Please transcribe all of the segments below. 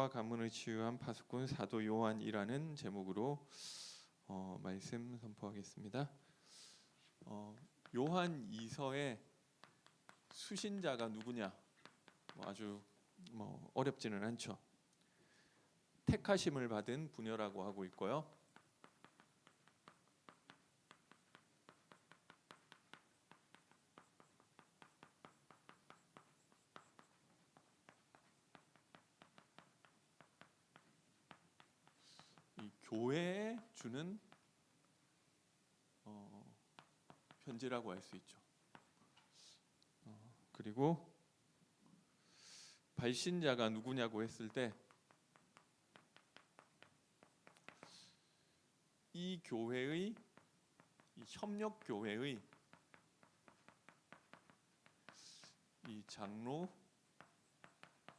사랑과 가문을 치유한 파수꾼 사도 요한이라는 제목으로 말씀 선포하겠습니다. 요한 2서의 수신자가 누구냐? 아주 어렵지는 않죠. 택하심을 받은 부녀라고 하고 있고요. 이 교회에 주는 편지라고 할 수 있죠. 그리고 발신자가 누구냐고 했을 때 이 교회의 이 협력 교회의 이 장로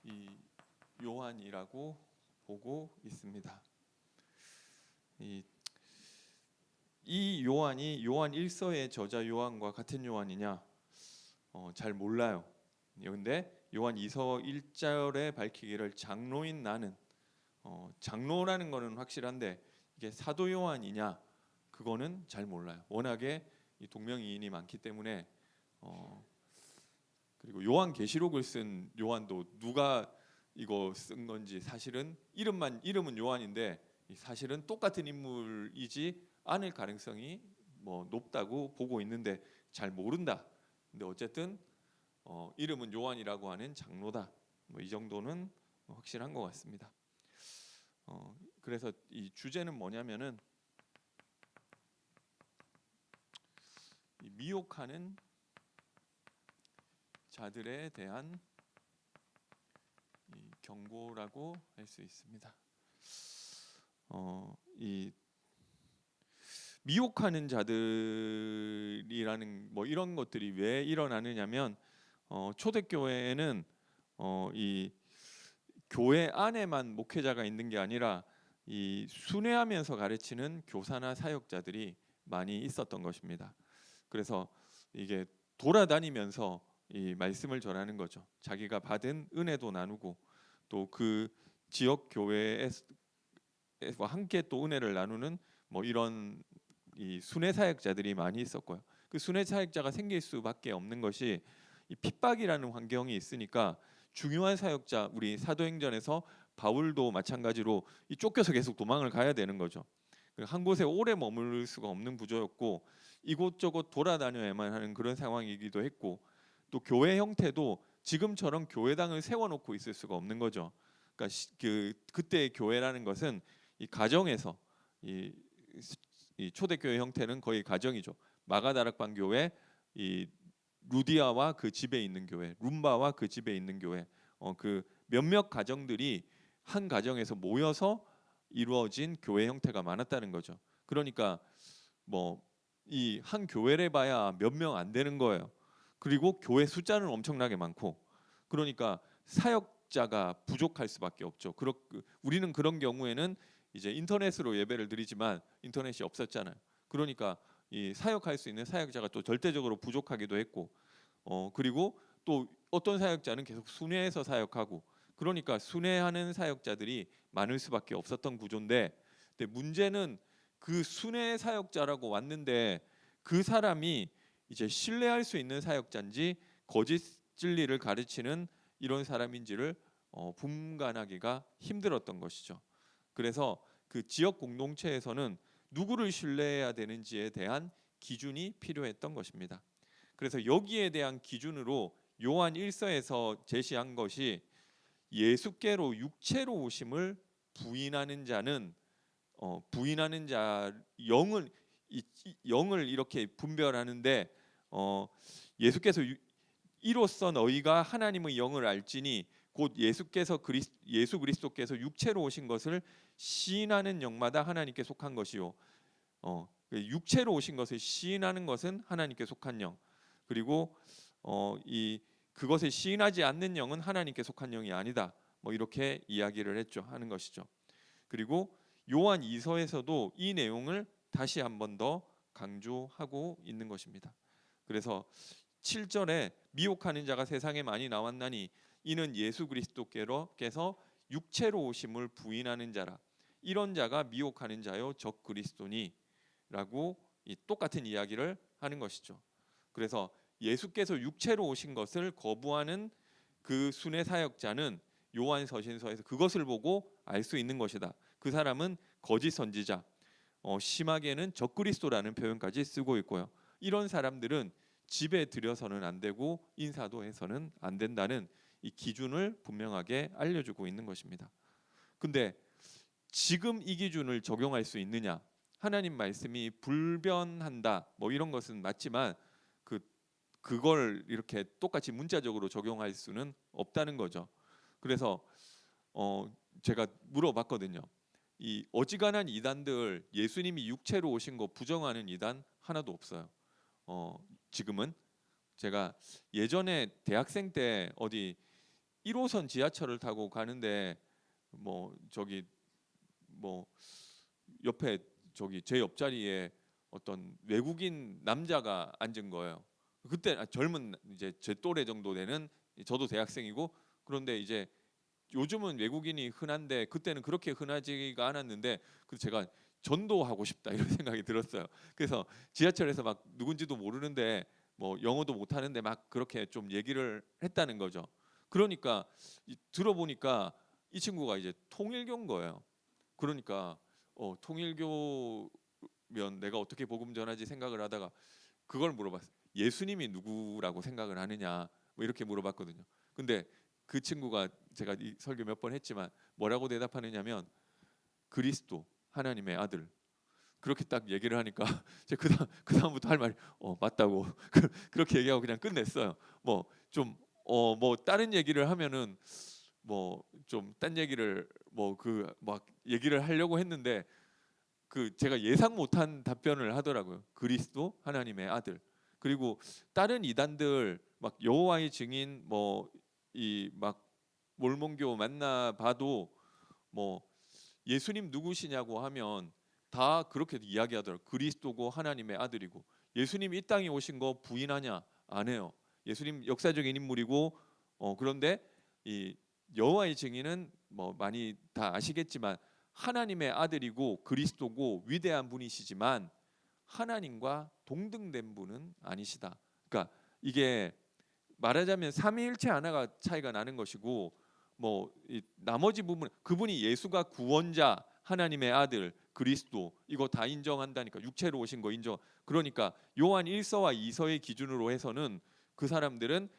이 요한이라고 보고 있습니다. 이 요한이 요한 1서의 저자 요한과 같은 요한이냐? 잘 몰라요. 그런데 요한 2서 1절에 밝히기를 장로인 나는 장로라는 거는 확실한데 이게 사도 요한이냐? 그거는 잘 몰라요. 워낙에 이 동명이인이 많기 때문에 그리고 요한계시록을 쓴 요한도 누가 이거 쓴 건지 사실은 이름은 요한인데 사실은 똑같은 인물이지 않을 가능성이 높다고 보고 있는데 잘 모른다. 근데 어쨌든 이름은 요한이라고 하는 장로다. 이 정도는 확실한 것 같습니다. 그래서 이 주제는 뭐냐면은 이 미혹하는 자들에 대한 이 경고라고 할 수 있습니다. 이 미혹하는 자들이라는 이런 것들이 왜 일어나느냐면 초대교회에는 이 교회 안에만 목회자가 있는 게 아니라 이 순회하면서 가르치는 교사나 사역자들이 많이 있었던 것입니다. 그래서 이게 돌아다니면서 이 말씀을 전하는 거죠. 자기가 받은 은혜도 나누고 또 그 지역 교회에서 함께 또 은혜를 나누는 이런 이 순회 사역자들이 많이 있었고요. 그 순회 사역자가 생길 수밖에 없는 것이 이 핍박이라는 환경이 있으니까 중요한 사역자, 우리 사도행전에서 바울도 마찬가지로 이 쫓겨서 계속 도망을 가야 되는 거죠. 한 곳에 오래 머물 수가 없는 구조였고 이곳저곳 돌아다녀야만 하는 그런 상황이기도 했고 또 교회 형태도 지금처럼 교회당을 세워놓고 있을 수가 없는 거죠. 그러니까 그때의 교회라는 것은 이 가정에서 이 초대교회 형태는 거의 가정이죠. 마가다락방 교회, 이 루디아와 그 집에 있는 교회, 룸바와 그 집에 있는 교회, 그 몇몇 가정들이 한 가정에서 모여서 이루어진 교회 형태가 많았다는 거죠. 그러니까 이 한 교회를 봐야 몇 명 안 되는 거예요. 그리고 교회 숫자는 엄청나게 많고, 그러니까 사역자가 부족할 수밖에 없죠. 우리는 그런 경우에는 이제 인터넷으로 예배를 드리지만 인터넷이 없었잖아요. 그러니까 이 사역할 수 있는 사역자가 또 절대적으로 부족하기도 했고, 그리고 또 어떤 사역자는 계속 순회해서 사역하고, 그러니까 순회하는 사역자들이 많을 수밖에 없었던 구조인데, 근데 문제는 그 순회 사역자라고 왔는데 그 사람이 이제 신뢰할 수 있는 사역자인지 거짓 진리를 가르치는 이런 사람인지를 분간하기가 힘들었던 것이죠. 그래서 그 지역 공동체에서는 누구를 신뢰해야 되는지에 대한 기준이 필요했던 것입니다. 그래서 여기에 대한 기준으로 요한 1서에서 제시한 것이 예수께로 육체로 오심을 부인하는 자는 부인하는 자 영을 이렇게 분별하는데 예수께서 이로써 너희가 하나님의 영을 알지니 곧 예수 그리스도께서 육체로 오신 것을 시인하는 영마다 하나님께 속한 것이요. 육체로 오신 것을 시인하는 것은 하나님께 속한 영. 그리고 그것을 시인하지 않는 영은 하나님께 속한 영이 아니다. 이렇게 이야기를 하는 것이죠. 그리고 요한 2서에서도 이 내용을 다시 한 번 더 강조하고 있는 것입니다. 그래서 7절에 미혹하는 자가 세상에 많이 나왔나니 이는 예수 그리스도께서 육체로 오심을 부인하는 자라. 이런 자가 미혹하는 자요 적 그리스도니라고 이 똑같은 이야기를 하는 것이죠. 그래서 예수께서 육체로 오신 것을 거부하는 그 순회 사역자는 요한 서신서에서 그것을 보고 알 수 있는 것이다. 그 사람은 거짓 선지자, 심하게는 적그리스도라는 표현까지 쓰고 있고요. 이런 사람들은 집에 들여서는 안 되고 인사도 해서는 안 된다는 이 기준을 분명하게 알려주고 있는 것입니다. 근데 지금 이 기준을 적용할 수 있느냐? 하나님 말씀이 불변한다. 뭐 이런 것은 맞지만 그걸 이렇게 똑같이 문자적으로 적용할 수는 없다는 거죠. 그래서 제가 물어봤거든요. 이 어지간한 이단들 예수님이 육체로 오신 거 부정하는 이단 하나도 없어요. 지금은 제가 예전에 대학생 때 어디 1호선 지하철을 타고 가는데 뭐 저기 뭐 옆에 저기 제 옆자리에 어떤 외국인 남자가 앉은 거예요. 그때 젊은 이제 제 또래 정도 되는 저도 대학생이고 그런데 이제 요즘은 외국인이 흔한데 그때는 그렇게 흔하지가 않았는데 그 제가 전도하고 싶다 이런 생각이 들었어요. 그래서 지하철에서 막 누군지도 모르는데 뭐 영어도 못하는데 막 그렇게 좀 얘기를 했다는 거죠. 그러니까 들어보니까 이 친구가 이제 통일교인 거예요. 그러니까 통일교면 내가 어떻게 복음 전하지 생각을 하다가 그걸 물어봤어요. 예수님이 누구라고 생각을 하느냐 뭐 이렇게 물어봤거든요. 근데 그 친구가 제가 이 설교 몇 번 했지만 뭐라고 대답하느냐면 그리스도 하나님의 아들 그렇게 딱 얘기를 하니까 제가 그다음부터 할 말이 맞다고 그렇게 얘기하고 그냥 끝냈어요. 뭐 좀 뭐 다른 얘기를 하면은 뭐 좀 딴 얘기를 뭐 그 막 얘기를 하려고 했는데 그 제가 예상 못한 답변을 하더라고요. 그리스도 하나님의 아들. 그리고 다른 이단들 막 여호와의 증인 뭐 이 막 몰몬교 만나 봐도 뭐 예수님 누구시냐고 하면 다 그렇게 이야기하더라고요. 그리스도고 하나님의 아들이고 예수님 이 땅에 오신 거 부인하냐? 안 해요. 예수님 역사적인 인물이고 그런데 이 여호와의 증인은 뭐 많이 다 아시겠지만 하나님의 아들이고 그리스도고 위대한 분이시지만 하나님과 동등된 분은 아니시다. 그러니까 이게 말하자면 삼위일체 하나가 차이가 나는 것이고 뭐 이 나머지 부분 그분이 예수가 구원자 하나님의 아들 그리스도 이거 다 인정한다니까 육체로 오신 거 인정. 그러니까 요한 1서와 2서의 기준으로 해서는 그 사람들은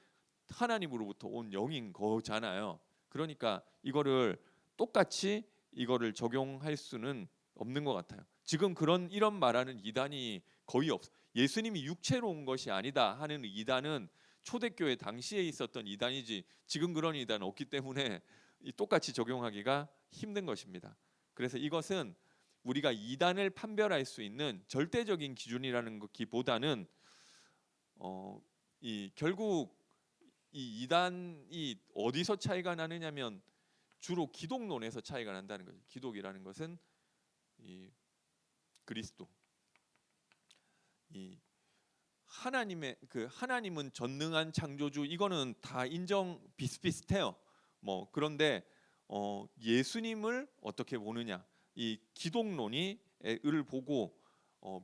하나님으로부터 온 영인 거잖아요. 그러니까 이거를 똑같이 이거를 적용할 수는 없는 것 같아요. 지금 이런 말하는 이단이 거의 없어. 예수님이 육체로 온 것이 아니다 하는 이단은 초대교회 당시에 있었던 이단이지 지금 그런 이단은 없기 때문에 똑같이 적용하기가 힘든 것입니다. 그래서 이것은 우리가 이단을 판별할 수 있는 절대적인 기준이라는 것보다는 이 결국 이 이단이 어디서 차이가 나느냐면 주로 기독론에서 차이가 난다는 거죠. 기독이라는 것은 이 그리스도, 이 하나님의 그 하나님은 전능한 창조주 이거는 다 인정 비슷비슷해요. 뭐 그런데 예수님을 어떻게 보느냐 이 기독론이 을 보고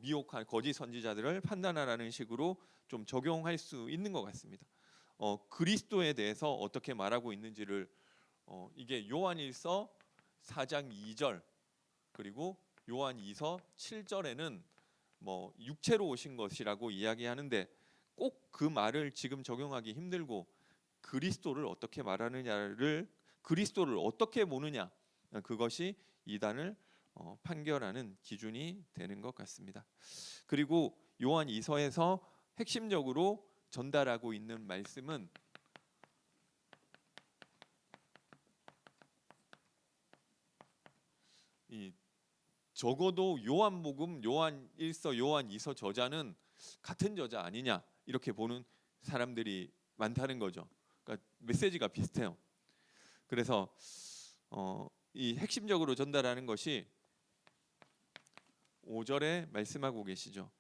미혹한 거짓 선지자들을 판단하라는 식으로 좀 적용할 수 있는 것 같습니다. 그리스도에 대해서 어떻게 말하고 있는지를 이게 요한일서 4장 2절 그리고 요한 2서 7절에는 뭐 육체로 오신 것이라고 이야기하는데 꼭 그 말을 지금 적용하기 힘들고 그리스도를 어떻게 말하느냐를 그리스도를 어떻게 보느냐 그것이 이단을 판결하는 기준이 되는 것 같습니다. 그리고 요한 2서에서 핵심적으로 전달하고 있는 말씀은 이 적어도 요한복음, 요한 1서, 요한 2서 저자는 같은 저자 아니냐 이렇게 보는 사람들이 많다는 거죠. 그러니까 메시지가 비슷해요. 그래서 이 핵심적으로 전달하는 것이 5절에 말씀하고 계시죠.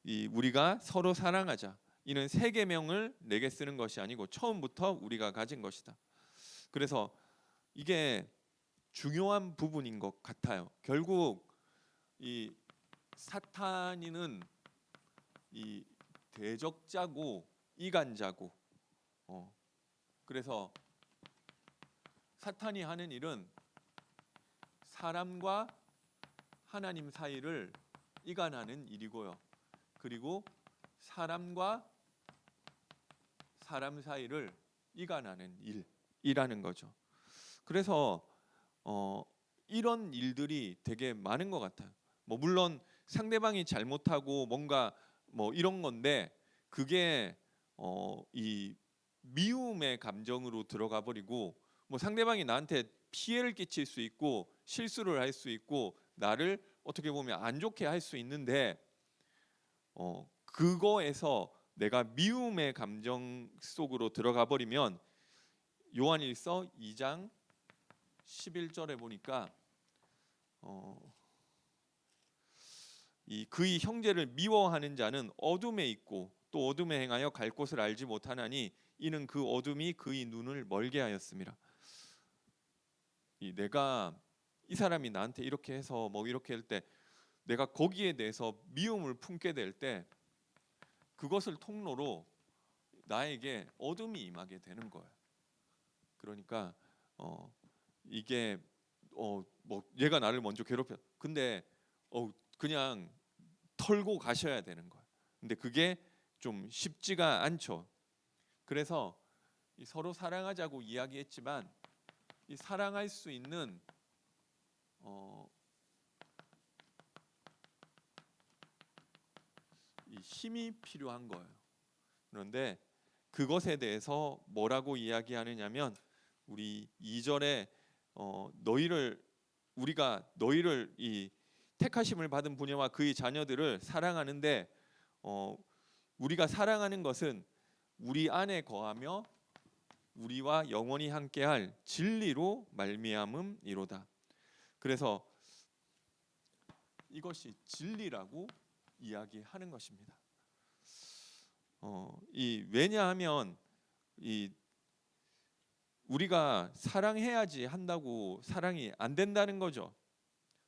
이 우리가 서로 사랑하자. 이는 새 계명을 내게 쓰는 것이 아니고 처음부터 우리가 가진 것이다. 그래서 이게 중요한 부분인 것 같아요. 결국 이 사탄이는 이 대적자고 이간자고, 그래서 사탄이 하는 일은 사람과 하나님 사이를 이간하는 일이고요. 그리고 사람과 사람 사이를 이간하는 일이라는 거죠. 그래서 이런 일들이 되게 많은 것 같아요. 뭐 물론 상대방이 잘못하고 뭔가 뭐 이런 건데, 그게 이 미움의 감정으로 들어가 버리고, 뭐 상대방이 나한테 피해를 끼칠 수 있고 실수를 할 수 있고 나를 어떻게 보면 안 좋게 할 수 있는데, 그거에서 내가 미움의 감정 속으로 들어가 버리면, 요한일서 2장 11절에 보니까 이 그의 형제를 미워하는 자는 어둠에 있고 또 어둠에 행하여 갈 곳을 알지 못하나니 이는 그 어둠이 그의 눈을 멀게 하였습니다. 내가 이 사람이 나한테 이렇게 해서 뭐 이렇게 할 때, 내가 거기에 대해서 미움을 품게 될 때, 그것을 통로로 나에게 어둠이 임하게 되는 거예요. 그러니까 이게 뭐 얘가 나를 먼저 괴롭혀, 근데 그냥 털고 가셔야 되는 거예요. 근데 그게 좀 쉽지가 않죠. 그래서 서로 사랑하자고 이야기했지만, 이 사랑할 수 있는 이 힘이 필요한 거예요. 그런데 그것에 대해서 뭐라고 이야기하느냐면, 우리 2절에 우리가 너희를 이 택하심을 받은 부녀와 그의 자녀들을 사랑하는데, 우리가 사랑하는 것은 우리 안에 거하며 우리와 영원히 함께할 진리로 말미암음이로다. 그래서 이것이 진리라고 이야기하는 것입니다. 왜냐하면 우리가 사랑해야지 한다고 사랑이 안 된다는 거죠.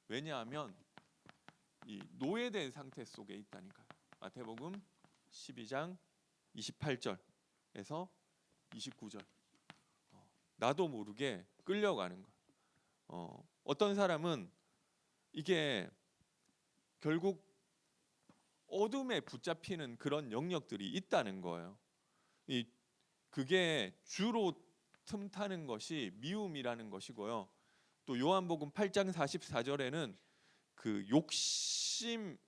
왜냐하면 이 노예된 상태 속에 있다니까요. 마태복음 12장 28절에서 29절, 나도 모르게 끌려가는 거. 어떤 사람은 이게 결국 어둠에 붙잡히는 그런 영역들이 있다는 거예요. 그게 주로 틈타는 것이 미움이라는 것이고요. 또 요한복음 8장 44절에는 그 욕심,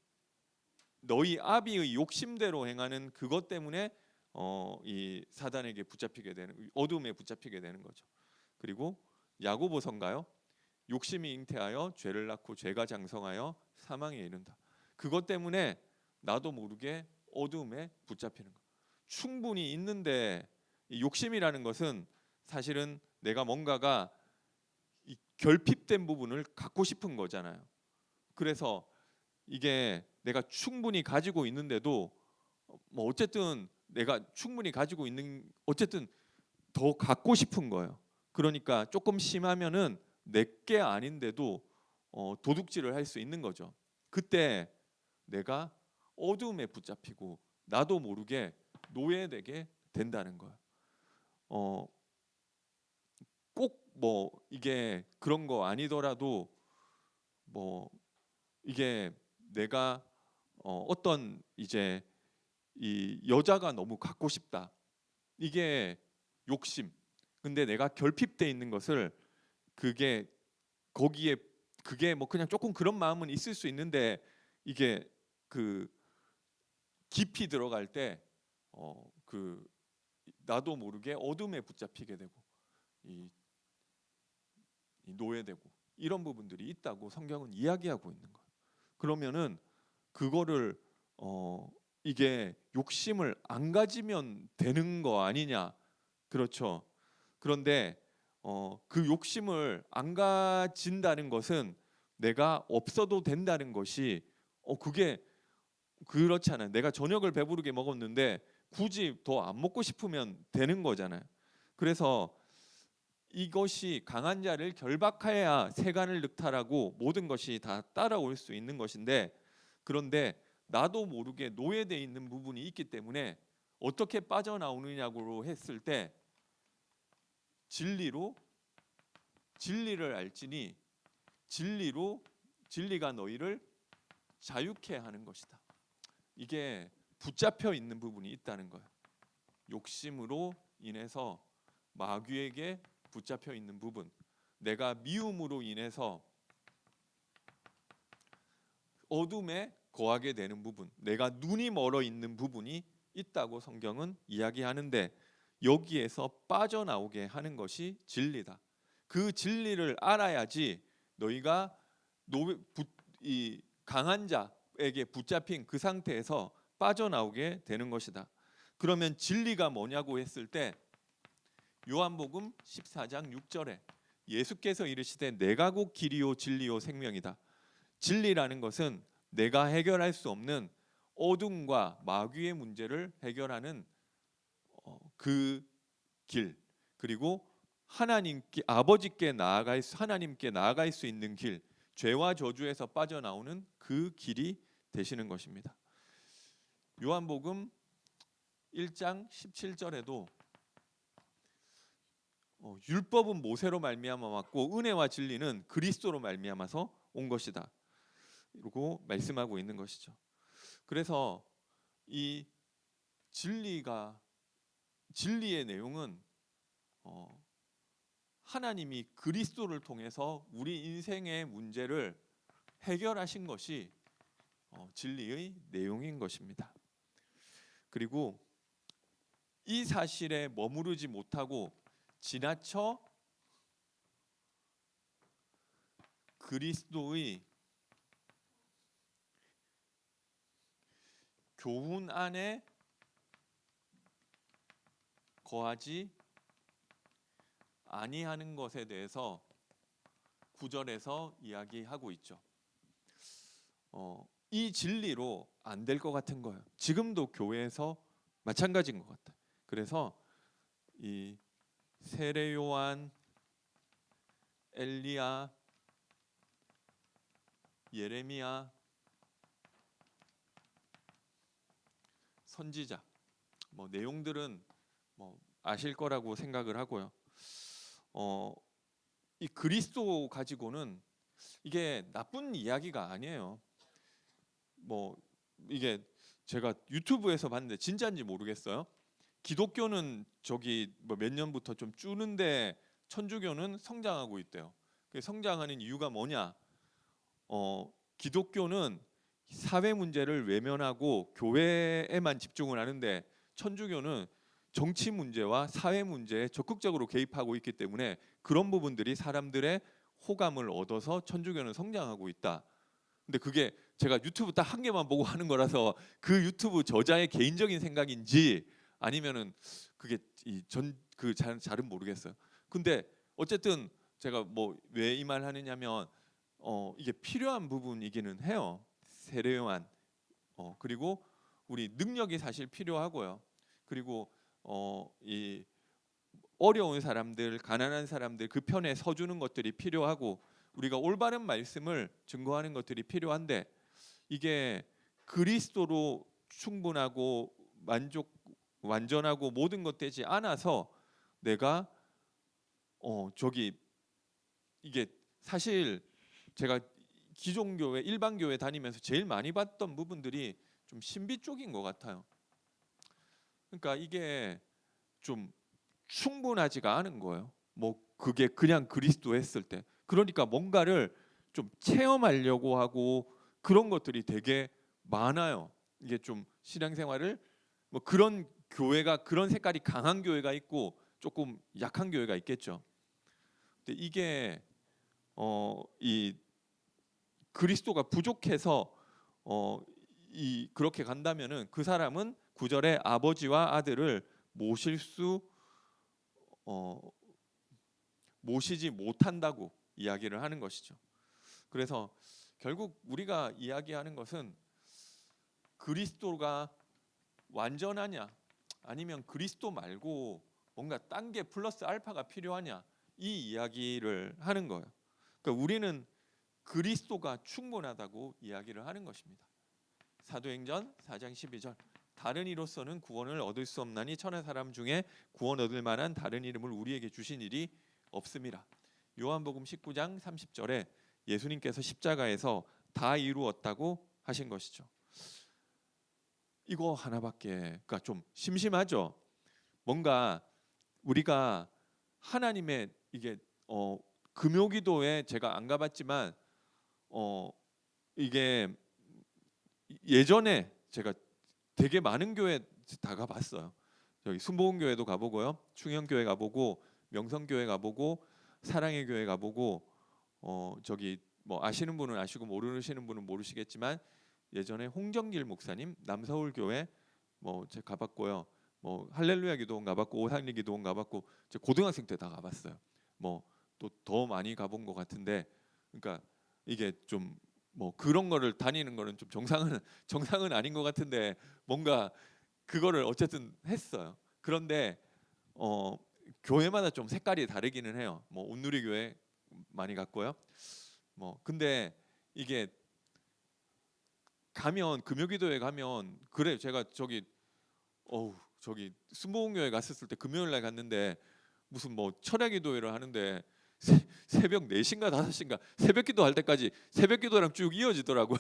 너희 아비의 욕심대로 행하는 그것 때문에 이 사단에게 붙잡히게 되는, 어둠에 붙잡히게 되는 거죠. 그리고 야고보서인가요? 욕심이 잉태하여 죄를 낳고 죄가 장성하여 사망에 이른다. 그것 때문에 나도 모르게 어둠에 붙잡히는 거. 충분히 있는데, 이 욕심이라는 것은 사실은 내가 뭔가가 이 결핍된 부분을 갖고 싶은 거잖아요. 그래서 이게 내가 충분히 가지고 있는데도 뭐 어쨌든 내가 충분히 가지고 있는, 어쨌든 더 갖고 싶은 거예요. 그러니까 조금 심하면은 내게 아닌데도 도둑질을 할 수 있는 거죠. 그때 내가 어둠에 붙잡히고 나도 모르게 노예되게 된다는 거예요. 꼭 뭐 이게 그런 거 아니더라도, 뭐 이게 내가 어떤 이제 이 여자가 너무 갖고 싶다, 이게 욕심. 근데 내가 결핍돼 있는 것을, 그게 거기에, 그게 뭐 그냥 조금 그런 마음은 있을 수 있는데, 이게 그 깊이 들어갈 때 그 나도 모르게 어둠에 붙잡히게 되고 이 노예되고 이런 부분들이 있다고 성경은 이야기하고 있는 거예요. 그러면은 그거를 이게 욕심을 안 가지면 되는 거 아니냐? 그렇죠. 그런데 그 욕심을 안 가진다는 것은 내가 없어도 된다는 것이, 그게 그렇잖아요. 내가 저녁을 배부르게 먹었는데 굳이 더 안 먹고 싶으면 되는 거잖아요. 그래서 이것이 강한 자를 결박하여야 세간을 늑탈하고 모든 것이 다 따라올 수 있는 것인데, 그런데 나도 모르게 노예되어 있는 부분이 있기 때문에 어떻게 빠져나오느냐고 했을 때 진리를 알지니 진리가 너희를 자유케 하는 것이다. 이게 붙잡혀 있는 부분이 있다는 거예요. 욕심으로 인해서 마귀에게 붙잡혀 있는 부분, 내가 미움으로 인해서 어둠에 거하게 되는 부분, 내가 눈이 멀어 있는 부분이 있다고 성경은 이야기하는데, 여기에서 빠져나오게 하는 것이 진리다. 그 진리를 알아야지 너희가 이 강한 자에게 붙잡힌 그 상태에서 빠져나오게 되는 것이다. 그러면 진리가 뭐냐고 했을 때 요한복음 14장 6절에 예수께서 이르시되 내가 곧 길이요 진리요 생명이다. 진리라는 것은 내가 해결할 수 없는 어둠과 마귀의 문제를 해결하는 그 길, 그리고 하나님께 나아갈 수 있는 길, 죄와 저주에서 빠져나오는 그 길이 되시는 것입니다. 요한복음 1장 17절에도 율법은 모세로 말미암아 왔고 은혜와 진리는 그리스도로 말미암아서 온 것이다. 이러고 말씀하고 있는 것이죠. 그래서 이 진리의 내용은 하나님이 그리스도를 통해서 우리 인생의 문제를 해결하신 것이 진리의 내용인 것입니다. 그리고 이 사실에 머무르지 못하고 지나쳐 그리스도의 교훈 안에 거하지 아니하는 것에 대해서 9절에서 이야기하고 있죠. 이 진리로 안 될 것 같은 거예요. 지금도 교회에서 마찬가지인 것 같아요. 그래서 이 세례 요한, 엘리야, 예레미야, 선지자, 내용들은 아실 거라고 생각을 하고요. 이 그리스도 가지고는 이게 나쁜 이야기가 아니에요. 이게 제가 유튜브에서 봤는데 진짜인지 모르겠어요. 기독교는 몇 년부터 좀 줄는데 천주교는 성장하고 있대요. 그 성장하는 이유가 뭐냐? 기독교는 사회 문제를 외면하고 교회에만 집중을 하는데 천주교는 정치 문제와 사회 문제에 적극적으로 개입하고 있기 때문에 그런 부분들이 사람들의 호감을 얻어서 천주교는 성장하고 있다. 근데 그게 제가 유튜브 딱 한 개만 보고 하는 거라서 그 유튜브 저자의 개인적인 생각인지 아니면은 그게 잘은 모르겠어요. 근데 어쨌든 제가 왜 이 말 하느냐면 이게 필요한 부분이기는 해요. 세례요한 그리고 우리 능력이 사실 필요하고요. 그리고 이 어려운 사람들, 가난한 사람들 그 편에 서주는 것들이 필요하고 우리가 올바른 말씀을 증거하는 것들이 필요한데 이게 그리스도로 충분하고 완전하고 모든 것 되지 않아서 내가 이게 사실 제가 기존 교회, 일반 교회 다니면서 제일 많이 봤던 부분들이 좀 신비 쪽인 것 같아요. 그러니까 이게 좀 충분하지가 않은 거예요. 그게 그냥 그리스도 했을 때. 그러니까 뭔가를 좀 체험하려고 하고 그런 것들이 되게 많아요. 이게 좀 신앙생활을 그런 교회가 그런 색깔이 강한 교회가 있고 조금 약한 교회가 있겠죠. 근데 이게 이 그리스도가 부족해서 그렇게 간다면은 그 사람은 9절에 아버지와 아들을 모시지 못한다고 이야기를 하는 것이죠. 그래서 결국 우리가 이야기하는 것은 그리스도가 완전하냐 아니면 그리스도 말고 뭔가 딴 게 플러스 알파가 필요하냐, 이 이야기를 하는 거예요. 그러니까 우리는 그리스도가 충분하다고 이야기를 하는 것입니다. 사도행전 4장 12절 다른 이로서는 구원을 얻을 수 없나니 천하 사람 중에 구원 얻을 만한 다른 이름을 우리에게 주신 일이 없음이라. 요한복음 19장 30절에 예수님께서 십자가에서 다 이루었다고 하신 것이죠. 이거 하나밖에, 그러니까 좀 심심하죠. 뭔가 우리가 하나님의 이게 금요기도에 제가 안 가봤지만 이게 예전에 제가 되게 많은 교회 다 가봤어요. 여기 순복음교회도 가보고요, 충영교회 가보고, 명성교회 가보고, 사랑의 교회 가보고, 저기 뭐 아시는 분은 아시고 모르시는 분은 모르시겠지만 예전에 홍정길 목사님 남서울교회 뭐 제가 가봤고요. 뭐 할렐루야 기도원 가봤고, 오상리 기도원 가봤고, 제 고등학생 때 다 가봤어요. 뭐 또 더 많이 가본 것 같은데, 그러니까 이게 좀 뭐 그런 거를 다니는 거는 좀 정상은 아닌 것 같은데 뭔가 그거를 어쨌든 했어요. 그런데 교회마다 좀 색깔이 다르기는 해요. 뭐 온누리 교회 많이 갔고요. 뭐 근데 이게 가면 금요기도에 가면 그래, 제가 저기 순복음교회 갔었을 때 금요일 날 갔는데 무슨 뭐 철야기도회를 하는데 새벽 4시인가 5시인가 새벽기도 할 때까지 새벽기도랑 쭉 이어지더라고요.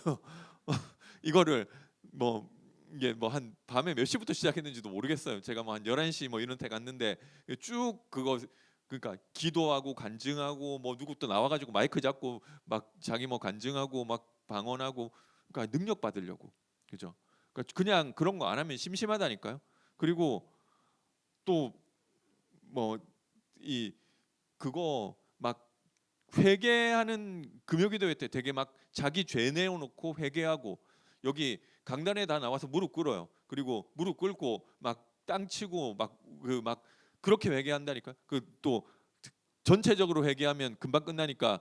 이거를 뭐 이게 뭐 한 밤에 몇 시부터 시작했는지도 모르겠어요. 제가 뭐 한 11시 뭐 이런 때 갔는데 쭉 그거, 그러니까 기도하고 간증하고 뭐 누구 또 나와가지고 마이크 잡고 막 자기 뭐 간증하고 막 방언하고, 그러니까 능력 받으려고, 그죠? 그러니까 그냥 그런 거 안 하면 심심하다니까요. 그리고 또 뭐 이 그거 막 회개하는 금요기도회 때 되게 막 자기 죄 내어놓고 회개하고, 여기 강단에 다 나와서 무릎 꿇어요. 그리고 무릎 꿇고 막 땅 치고 막 그렇게 회개한다니까. 그 또 전체적으로 회개하면 금방 끝나니까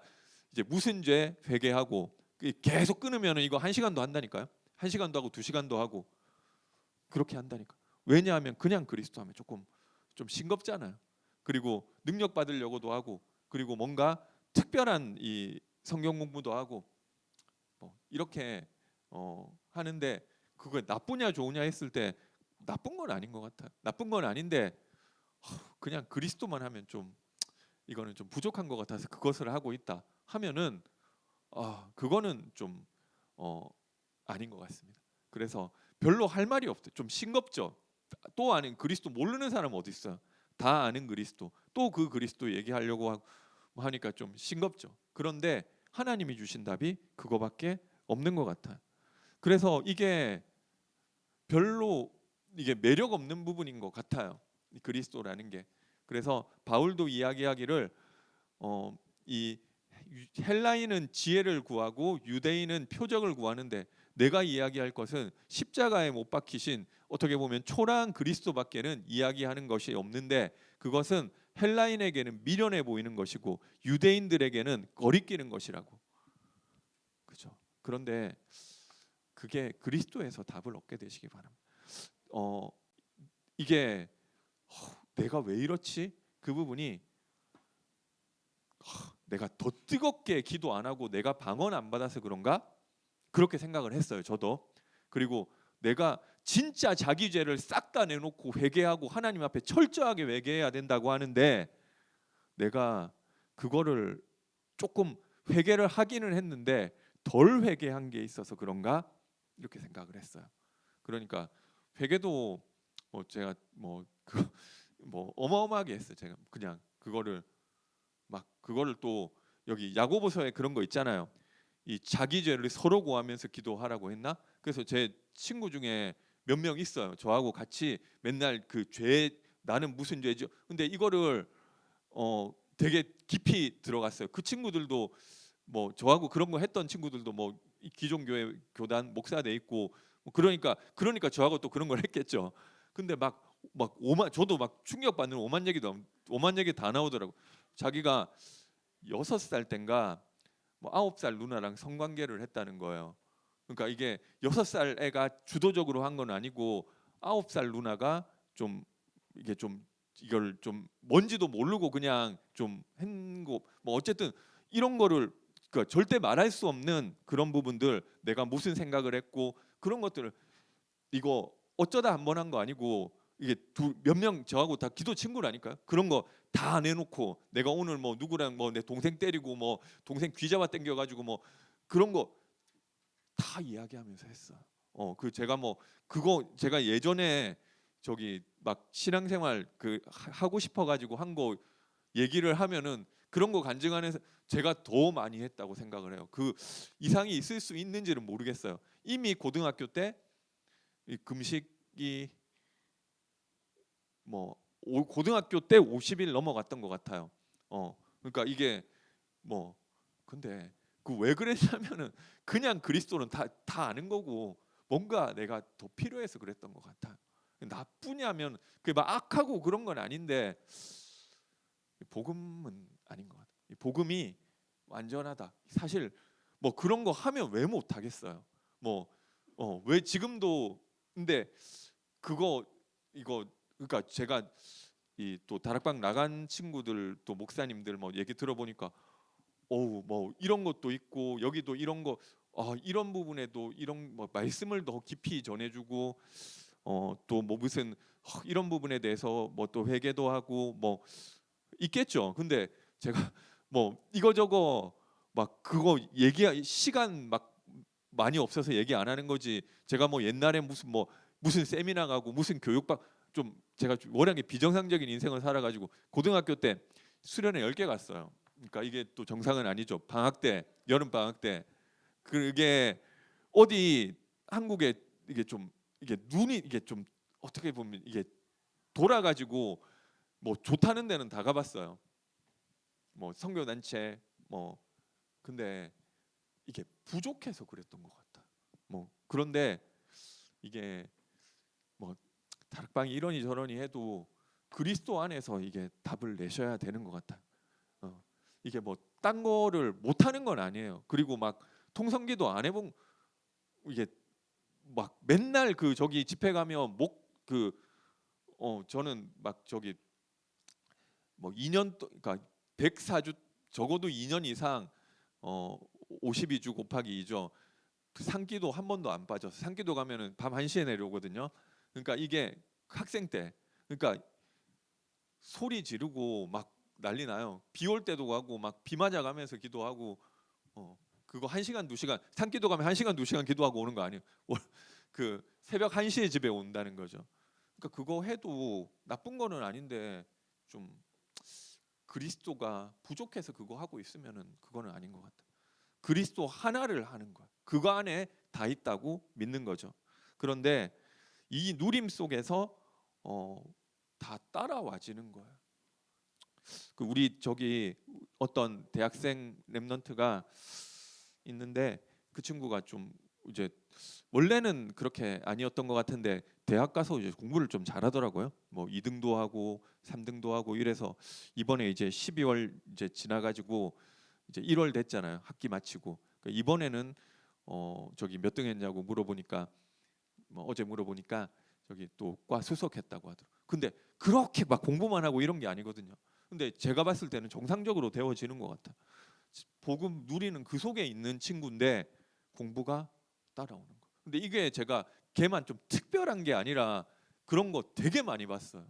이제 무슨 죄 회개하고, 계속 끊으면 이거 1시간도 한다니까요. 1시간도 하고 2시간도 하고 그렇게 한다니까. 왜냐하면 그냥 그리스도 하면 조금 좀 싱겁잖아요. 그리고 능력 받으려고도 하고, 그리고 뭔가 특별한 이 성경 공부도 하고 뭐 이렇게 하는데, 그거 나쁘냐 좋으냐 했을 때 나쁜 건 아닌 것 같아요. 나쁜 건 아닌데 그냥 그리스도만 하면 좀 이거는 좀 부족한 것 같아서 그것을 하고 있다 하면은 그거는 좀 아닌 것 같습니다. 그래서 별로 할 말이 없대. 좀 싱겁죠. 또 아는 그리스도 모르는 사람 어디 있어요? 다 아는 그리스도, 또 그 그리스도 얘기하려고 하니까 좀 싱겁죠. 그런데 하나님이 주신 답이 그거밖에 없는 것 같아요. 그래서 이게 별로 이게 매력 없는 부분인 것 같아요. 이 그리스도라는 게. 그래서 바울도 이야기하기를 이 헬라인은 지혜를 구하고 유대인은 표적을 구하는데 내가 이야기할 것은 십자가에 못 박히신 어떻게 보면 초라한 그리스도밖에는 이야기하는 것이 없는데, 그것은 헬라인에게는 미련해 보이는 것이고 유대인들에게는 거리끼는 것이라고. 그죠? 그런데 그게 그리스도에서 답을 얻게 되시기 바랍니다. 이게 내가 왜 이렇지? 그 부분이 내가 더 뜨겁게 기도 안 하고 내가 방언 안 받아서 그런가? 그렇게 생각을 했어요, 저도. 그리고 내가 진짜 자기 죄를 싹 다 내놓고 회개하고 하나님 앞에 철저하게 회개해야 된다고 하는데 내가 그거를 조금 회개를 하기는 했는데 덜 회개한 게 있어서 그런가? 이렇게 생각을 했어요. 그러니까 회개도 뭐 제가 뭐 어마어마하게 했어요. 제가 그냥 그거를 또 여기 야고보서에 그런 거 있잖아요. 이 자기 죄를 서로 구하면서 기도하라고 했나? 그래서 제 친구 중에 몇 명 있어요. 저하고 같이 맨날 그 죄, 나는 무슨 죄죠? 근데 이거를 되게 깊이 들어갔어요. 그 친구들도 뭐 저하고 그런 거 했던 친구들도 뭐 기존교회 교단 목사 돼 있고 뭐 그러니까 저하고 또 그런 걸 했겠죠. 근데 막 저도 막 충격받는 오만 얘기 다 나오더라고. 자기가 6살 땐가 뭐 9살 누나랑 성관계를 했다는 거예요. 그러니까 이게 6살 애가 주도적으로 한 건 아니고 9살 누나가 좀 이게 좀 이걸 좀 뭔지도 모르고 그냥 좀 한거 뭐 어쨌든 이런 거를 그 절대 말할 수 없는 그런 부분들, 내가 무슨 생각을 했고 그런 것들을, 이거 어쩌다 한 번 한 거 아니고 이게 몇 명 저하고 다 기도 친구라니까요. 그런 거 다 안 해놓고 내가 오늘 뭐 누구랑 뭐 내 동생 때리고 뭐 동생 귀 잡아 당겨가지고 뭐 그런 거 다 이야기하면서 했어요. 그 제가 뭐 그거 제가 예전에 저기 막 신앙생활 그 하고 싶어가지고 한 거 얘기를 하면은 그런 거 간증하면서 제가 더 많이 했다고 생각을 해요. 그 이상이 있을 수 있는지는 모르겠어요. 이미 고등학교 때 이 금식이 뭐 고등학교 때 50일 넘어갔던 것 같아요. 그러니까 이게 뭐 근데 그 왜 그랬냐면은 그냥 그리스도는 다 아는 거고 뭔가 내가 더 필요해서 그랬던 것 같아요. 나쁘냐면 그게 막 악하고 그런 건 아닌데 복음은 아닌 것 같아요. 이 복음이 완전하다. 사실 뭐 그런 거 하면 왜 못 하겠어요. 뭐 왜 지금도 근데 그거 이거 그러니까 제가 이 또 다락방 나간 친구들 또 목사님들 뭐 얘기 들어보니까 어우 뭐 이런 것도 있고 여기도 이런 거 이런 부분에도 이런 뭐 말씀을 더 깊이 전해주고 또 뭐 무슨 이런 부분에 대해서 뭐 또 회개도 하고 뭐 있겠죠. 근데 제가 뭐 이거저거 막 그거 얘기 시간 막 많이 없어서 얘기 안 하는 거지. 제가 뭐 옛날에 무슨 세미나 가고 무슨 교육받 좀 제가 워낙에 비정상적인 인생을 살아가지고 고등학교 때 수련회 10개 갔어요. 그러니까 이게 또 정상은 아니죠. 방학 때 여름 방학 때 그게 어디 한국에 이게 좀 이게 눈이 이게 좀 어떻게 보면 이게 돌아가지고 뭐 좋다는 데는 다 가봤어요. 뭐 선교 단체 뭐 근데 이게 부족해서 그랬던 것 같아. 뭐 그런데 이게 뭐 다락방이 이러니 저러니 해도 그리스도 안에서 이게 답을 내셔야 되는 것 같아. 이게 뭐 딴 거를 못 하는 건 아니에요. 그리고 막 통성기도 안 해본 이게 막 맨날 그 저기 집회 가면 저는 막 저기 뭐 2년 그러니까 104주 적어도 2년 이상 어 52주 곱하기 2죠. 그 산기도 한 번도 안 빠져서 산기도 가면은 밤 1시에 내려오거든요. 그러니까 이게 학생 때 그러니까 소리 지르고 막 난리 나요. 비 올 때도 가고 막 비 맞아 가면서 기도하고 그거 1시간 2시간 산기도 가면 1시간 2시간 기도하고 오는 거 아니에요. 그 새벽 1시에 집에 온다는 거죠. 그러니까 그거 해도 나쁜 거는 아닌데 좀 그리스도가 부족해서 그거 하고 있으면은 그거는 아닌 것 같아요. 그리스도 하나를 하는 거야. 그거 안에 다 있다고 믿는 거죠. 그런데 이 누림 속에서 어, 다 따라와지는 거예요. 그 우리 저기 어떤 대학생 랩런트가 있는데 그 친구가 좀 이제 원래는 그렇게 아니었던 것 같은데 대학 가서 이제 공부를 좀 잘하더라고요. 뭐 2등도 하고 3등도 하고 이래서 이번에 이제 12월 이제 지나가지고 이제 1월 됐잖아요. 학기 마치고 그러니까 이번에는 저기 몇 등 했냐고 물어보니까 뭐 어제 물어보니까 저기 또 과 수석했다고 하더라고요. 근데 그렇게 막 공부만 하고 이런 게 아니거든요. 근데 제가 봤을 때는 정상적으로 되어지는 것 같아. 복음 누리는 그 속에 있는 친구인데 공부가 따라오는 거. 근데 이게 제가 걔만 좀 특별한 게 아니라 그런 거 되게 많이 봤어요.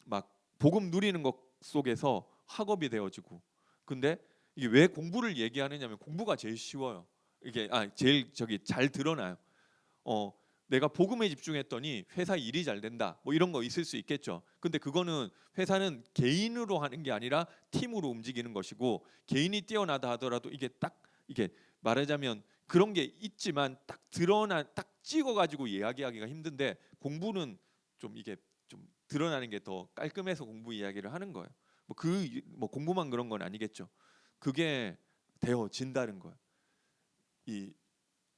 막 복음 누리는 것 속에서 학업이 되어지고. 근데 이게 왜 공부를 얘기하느냐면 공부가 제일 쉬워요. 이게 제일 저기 잘 드러나요. 어 내가 복음에 집중했더니 회사 일이 잘 된다. 뭐 이런 거 있을 수 있겠죠. 근데 그거는 회사는 개인으로 하는 게 아니라 팀으로 움직이는 것이고 개인이 뛰어나다 하더라도 이게 딱 이게 말하자면 그런 게 있지만 딱 드러나 딱 찍어 가지고 이야기하기가 힘든데 공부는 좀 이게 좀 드러나는 게 더 깔끔해서 공부 이야기를 하는 거예요. 뭐 공부만 그런 건 아니겠죠. 그게 되어진다는 거예요. 이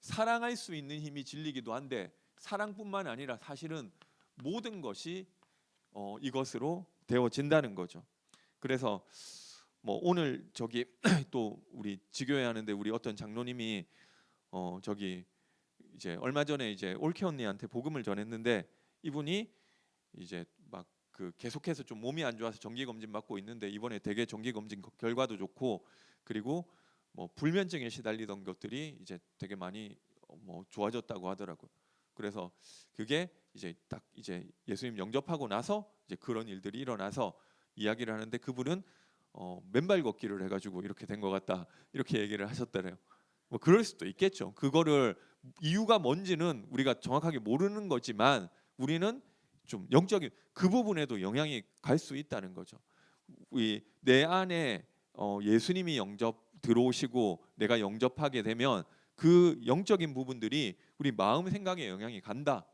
사랑할 수 있는 힘이 진리기도 한데 사랑뿐만 아니라 사실은 모든 것이 이것으로 되어진다는 거죠. 그래서 뭐 오늘 저기 또 우리 지교회 하는데 우리 어떤 장로님이 저기 이제 얼마 전에 이제 올케 언니한테 복음을 전했는데 이분이 이제 막 그 계속해서 좀 몸이 안 좋아서 정기 검진 받고 있는데 이번에 되게 정기 검진 결과도 좋고, 그리고 뭐 불면증에 시달리던 것들이 이제 되게 많이 뭐 좋아졌다고 하더라고요. 그래서 그게 이제 딱 이제 예수님 영접하고 나서 이제 그런 일들이 일어나서 이야기를 하는데, 그분은 맨발 걷기를 해가지고 이렇게 된 것 같다 이렇게 얘기를 하셨더래요. 뭐 그럴 수도 있겠죠. 그거를 이유가 뭔지는 우리가 정확하게 모르는 거지만 우리는 좀 영적인 그 부분에도 영향이 갈 수 있다는 거죠. 내 안에 예수님이 영접 들어오시고 내가 영접하게 되면 그 영적인 부분들이 우리 마음 생각에 영향이 간다.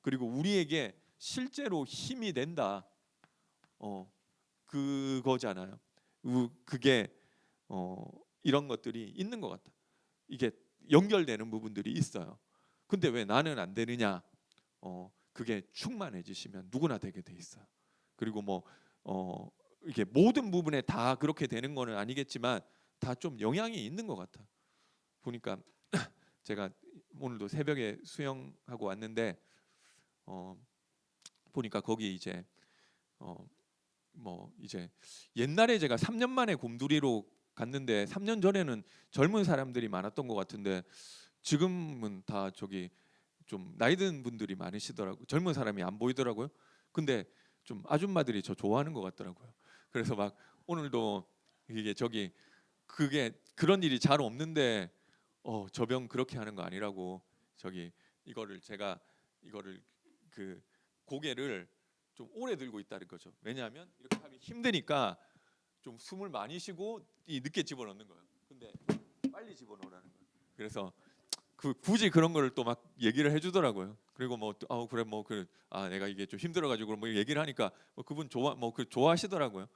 그리고 우리에게 실제로 힘이 된다. 그거잖아요. 그게 이런 것들이 있는 것 같다. 이게 연결되는 부분들이 있어요. 근데 왜 나는 안 되느냐? 그게 충만해지시면 누구나 되게 돼 있어요. 그리고 뭐 이게 모든 부분에 다 그렇게 되는 거는 아니겠지만 다 좀 영향이 있는 것 같아. 보니까 제가 오늘도 새벽에 수영하고 왔는데 보니까 거기 이제 뭐 이제 옛날에 제가 3년 만에 곰돌이로 갔는데 3년 전에는 젊은 사람들이 많았던 것 같은데 지금은 다 저기 좀 나이 든 분들이 많으시더라고요. 젊은 사람이 안 보이더라고요. 근데 좀 아줌마들이 저 좋아하는 것 같더라고요. 그래서 막 오늘도 이게 저기 그게 그런 일이 잘 없는데 저병 그렇게 하는 거 아니라고 저기 이거를 제가 이거를 그 고개를 좀 오래 들고 있다는 거죠. 왜냐하면 이렇게 하면 힘드니까 좀 숨을 많이 쉬고 늦게 집어넣는 거예요. 근데 빨리 집어넣으라는 거예요. 그래서 굳이 그런 거를 또 막 얘기를 해주더라고요. 그리고 뭐 그래 뭐 내가 이게 좀 힘들어가지고 뭐 얘기를 하니까 뭐 그분 좋아하시더라고요.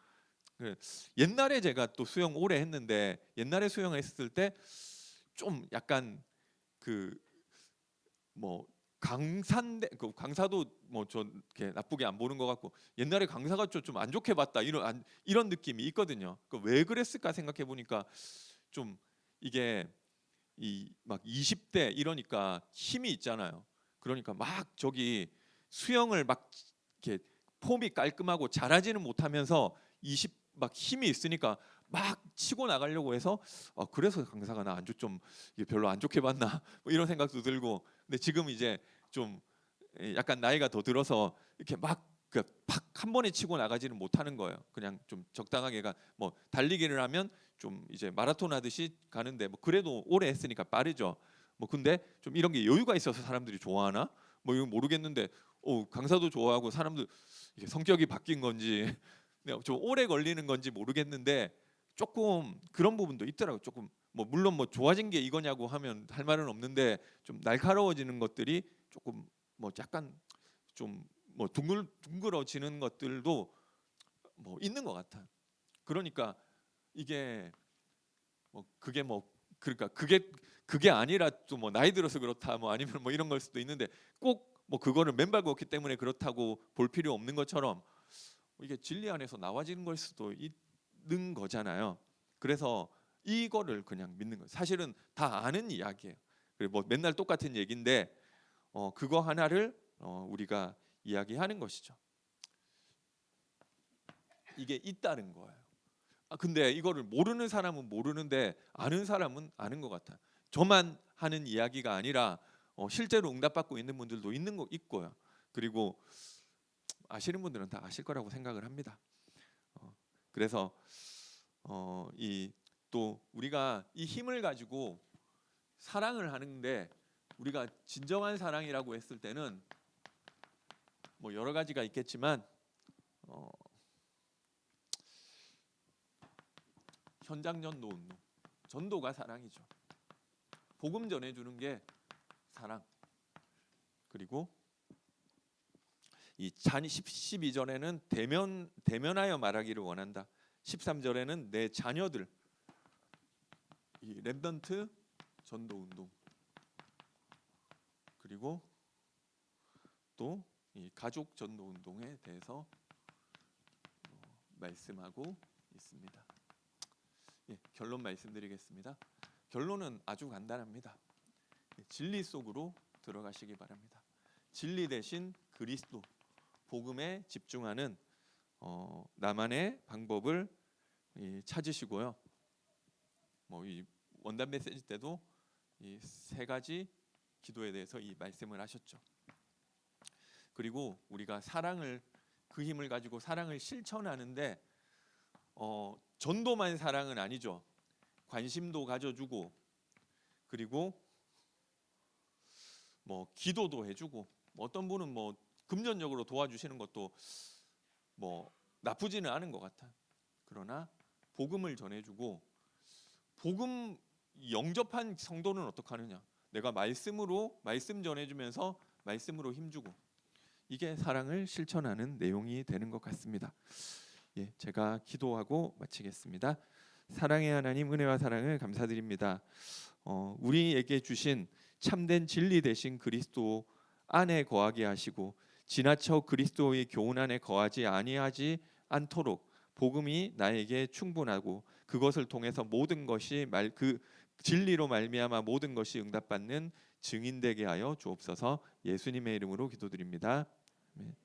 옛날에 제가 또 수영 오래 했는데 옛날에 수영했을 때 좀 약간 그 뭐 강사인데 그 강사도 뭐 저 이렇게 나쁘게 안 보는 것 같고 옛날에 강사가 좀 안 좋게 봤다 이런 느낌이 있거든요. 왜 그랬을까 생각해 보니까 좀 이게 이 막 20대 이러니까 힘이 있잖아요. 그러니까 막 저기 수영을 막 이렇게 폼이 깔끔하고 잘하지는 못하면서 20 막 힘이 있으니까 막 치고 나가려고 해서 그래서 강사가 나 안 좋 좀 이게 별로 안 좋게 봤나 뭐 이런 생각도 들고. 근데 지금 이제 좀 약간 나이가 더 들어서 이렇게 막 팍 한 번에 치고 나가지는 못하는 거예요. 그냥 좀 적당하게가 뭐 달리기를 하면 좀 이제 마라톤 하듯이 가는데 뭐 그래도 오래 했으니까 빠르죠. 뭐 근데 좀 이런 게 여유가 있어서 사람들이 좋아하나? 뭐 이건 모르겠는데 강사도 좋아하고 사람들 이게 성격이 바뀐 건지 좀 오래 걸리는 건지 모르겠는데 조금 그런 부분도 있더라고요. 조금 뭐 물론 뭐 좋아진 게 이거냐고 하면 할 말은 없는데 좀 날카로워지는 것들이 조금 뭐 약간 좀 뭐 둥글어지는 것들도 뭐 있는 것 같아요. 그러니까 이게 뭐 그게 뭐 그러니까 그게 아니라 또 뭐 나이 들어서 그렇다 뭐 아니면 뭐 이런 걸 수도 있는데 꼭 뭐 그거를 맨발 걷기 때문에 그렇다고 볼 필요 없는 것처럼 이게 진리 안에서 나와지는 걸 수도 있는 거잖아요. 그래서 이거를 그냥 믿는 거예요. 사실은 다 아는 이야기예요. 그리고 뭐 맨날 똑같은 얘기인데 그거 하나를 우리가 이야기하는 것이죠. 이게 있다는 거예요. 근데 이거를 모르는 사람은 모르는데 아는 사람은 아는 것 같아요. 저만 하는 이야기가 아니라 실제로 응답받고 있는 분들도 있는 거 있고요. 그리고 아시는 분들은 다 아실 거라고 생각을 합니다. 그래서 이 또 우리가 이 힘을 가지고 사랑을 하는데 우리가 진정한 사랑이라고 했을 때는 뭐 여러 가지가 있겠지만 현장 전도 운동, 전도가 사랑이죠. 복음 전해주는 게 사랑. 그리고 이 12절에는 대면하여 말하기를 원한다. 13절에는 내 자녀들, 이 렘넌트 전도 운동. 그리고 또 이 가족 전도 운동에 대해서 말씀하고 있습니다. 결론 말씀드리겠습니다. 결론은 아주 간단합니다. 진리 속으로 들어가시기 바랍니다. 진리 대신 그리스도, 복음에 집중하는 나만의 방법을 찾으시고요. 뭐 이 원단 메시지 때도 이 세 가지 기도에 대해서 이 말씀을 하셨죠. 그리고 우리가 사랑을 그 힘을 가지고 사랑을 실천하는데 전도만 사랑은 아니죠. 관심도 가져주고 그리고 뭐 기도도 해주고 어떤 분은 뭐 금전적으로 도와주시는 것도 뭐 나쁘지는 않은 것 같아. 그러나 복음을 전해주고 복음 영접한 성도는 어떻게 하느냐? 내가 말씀 전해주면서 말씀으로 힘주고 이게 사랑을 실천하는 내용이 되는 것 같습니다. 예, 제가 기도하고 마치겠습니다. 사랑의 하나님 은혜와 사랑을 감사드립니다. 우리에게 주신 참된 진리 되신 그리스도 안에 거하게 하시고 지나쳐 그리스도의 교훈 안에 거하지 아니하지 않도록 복음이 나에게 충분하고 그것을 통해서 모든 것이 그 진리로 말미암아 모든 것이 응답받는 증인되게 하여 주옵소서. 예수님의 이름으로 기도드립니다. 아멘.